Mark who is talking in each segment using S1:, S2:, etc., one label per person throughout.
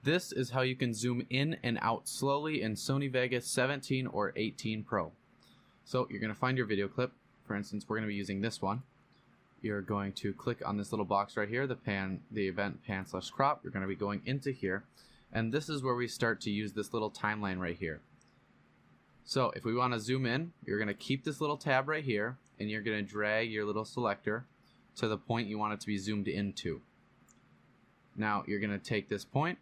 S1: This is how you can zoom in and out slowly in Sony Vegas 17 or 18 Pro. So you're going to find your video clip. For instance, we're going to be using this one. You're going to click on this little box right here, the event pan/crop. You're going to be going into here, and this is where we start to use this little timeline right here. So if we want to zoom in, you're going to keep this little tab right here, and you're going to drag your little selector to the point you want it to be zoomed into. Now you're going to take this point,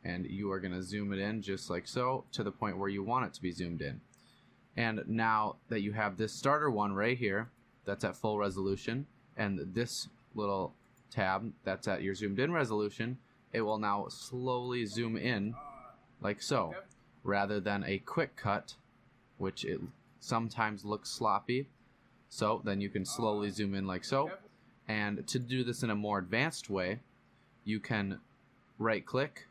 S1: and you are going to zoom it in just like so to the point where you want it to be zoomed in. And now that you have this starter one right here that's at full resolution, and this little tab that's at your zoomed in resolution, it will now slowly zoom in like so, rather than a quick cut, which it sometimes looks sloppy. So then you can slowly zoom in like so. And to do this in a more advanced way, you can right click,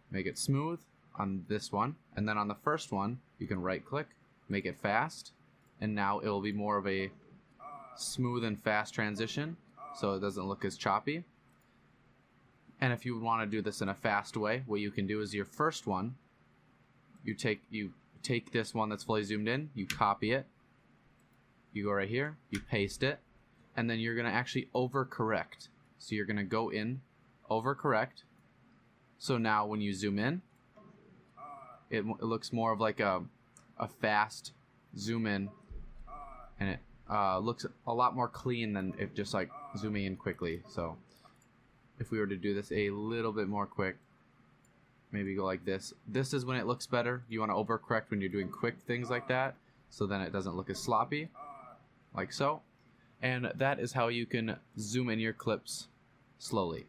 S1: make it smooth on this one, and then on the first one you can right click, make it fast, and now it will be more of a smooth and fast transition, so it doesn't look as choppy. And if you want to do this in a fast way, what you can do is your first one, you take this one that's fully zoomed in, you copy it, you go right here, you paste it, and then you're going to actually overcorrect. So you're going to go in, overcorrect. So now when you zoom in, it looks more of like a fast zoom in, and it looks a lot more clean than if just like zooming in quickly. So if we were to do this a little bit more quick, maybe go like this. This is when it looks better. You want to overcorrect when you're doing quick things like that, so then it doesn't look as sloppy, like so. And that is how you can zoom in your clips slowly.